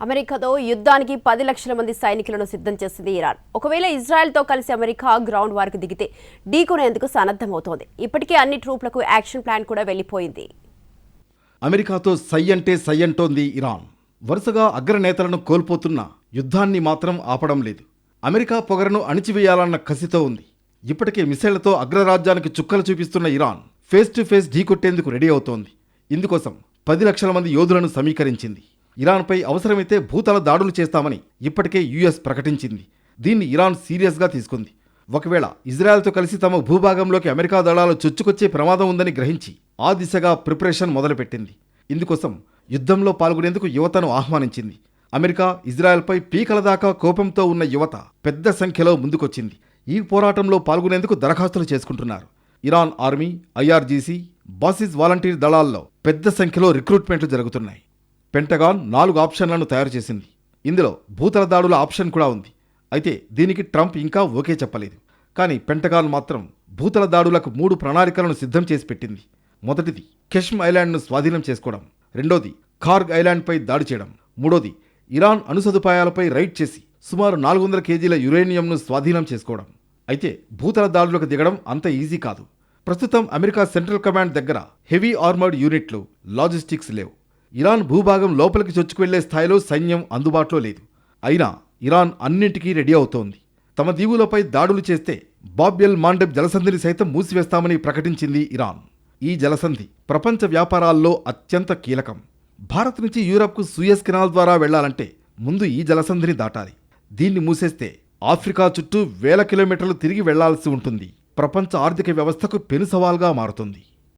అమెరికాతో యుద్ధానికి 10 లక్షల మంది సైనికులను సిద్ధం చేసింది ఇరాన్. ఒకవేళ ఇజ్రాయెల్తో కలిసి అమెరికా గ్రౌండ్ వార్కు దిగితే ఢీకొనేందుకు సన్నద్ధమవుతోంది. ఇప్పటికే అన్ని ట్రూప్లకు యాక్షన్ ప్లాన్ కూడా వెళ్లిపోయింది. అమెరికాతో సై అంటే సై అంటోంది ఇరాన్. వరుసగా అగ్రనేతలను కోల్పోతున్న యుద్ధాన్ని మాత్రం ఆపడం లేదు. అమెరికా పొగరను అణిచివేయాలన్న కసితో ఉంది. ఇప్పటికే మిసైళ్లతో అగ్రరాజ్యానికి చుక్కలు చూపిస్తున్న ఇరాన్ ఫేస్ టు ఫేస్ ఢీకొట్టేందుకు రెడీ అవుతోంది. ఇందుకోసం 10 లక్షల మంది యోధులను సమీకరించింది. ఇరాన్పై అవసరమైతే భూతల దాడులు చేస్తామని ఇప్పటికే యుఎస్ ప్రకటించింది. దీన్ని ఇరాన్ సీరియస్గా తీసుకుంది. ఒకవేళ ఇజ్రాయెల్తో కలిసి తమ భూభాగంలోకి అమెరికా దళాలు చొచ్చుకొచ్చే ప్రమాదం ఉందని గ్రహించి ఆ దిశగా ప్రిపరేషన్ మొదలుపెట్టింది. ఇందుకోసం యుద్ధంలో పాల్గొనేందుకు యువతను ఆహ్వానించింది. అమెరికా ఇజ్రాయెల్పై పీకల దాకా కోపంతో ఉన్న యువత పెద్ద సంఖ్యలో ముందుకొచ్చింది. ఈ పోరాటంలో పాల్గొనేందుకు దరఖాస్తులు చేసుకుంటున్నారు. Iran army, IRGC, Basij volunteer దళాల్లో పెద్ద సంఖ్యలో రిక్రూట్మెంట్లు జరుగుతున్నాయి. పెంటగాన్ 4 ఆప్షన్లను తయారు చేసింది. ఇందులో భూతల దాడుల ఆప్షన్ కూడా ఉంది. అయితే దీనికి ట్రంప్ ఇంకా ఓకే చెప్పలేదు. కానీ పెంటగాన్ మాత్రం భూతల దాడులకు 3 ప్రణాళికలను సిద్ధం చేసి పెట్టింది. మొదటిది కెష్మ్ ఐలాండ్ను స్వాధీనం చేసుకోవడం, రెండోది కార్గ్ ఐలాండ్పై దాడి చేయడం, మూడోది ఇరాన్ అణుసదుపాయాలపై రైడ్ చేసి సుమారు 400 కేజీల యురేనియంను స్వాధీనం చేసుకోవడం. అయితే భూతల దాడులకు దిగడం అంత ఈజీ కాదు. ప్రస్తుతం అమెరికా సెంట్రల్ కమాండ్ దగ్గర హెవీ ఆర్మర్డ్ యూనిట్లు, లాజిస్టిక్స్ లేవు. ఇరాన్ భూభాగం లోపలికి చొచ్చుకువెళ్లే స్థాయిలో సైన్యం అందుబాటులో లేదు. అయినా ఇరాన్ అన్నింటికీ రెడీ అవుతోంది. తమ దీవులపై దాడులు చేస్తే బాబ్ ఎల్ మాండెబ్ జలసంధిని సైతం మూసివేస్తామని ప్రకటించింది ఇరాన్. ఈ జలసంధి ప్రపంచ వ్యాపారాల్లో అత్యంత కీలకం. భారత్ నుంచి యూరప్కు సూయజ్ కెనాల్ ద్వారా వెళ్లాలంటే ముందు ఈ జలసంధిని దాటాలి. దీన్ని మూసేస్తే ఆఫ్రికా చుట్టూ వేల కిలోమీటర్లు తిరిగి వెళ్లాల్సి ఉంటుంది. ప్రపంచ ఆర్థిక వ్యవస్థకు పెను సవాల్గా మారుతుంది.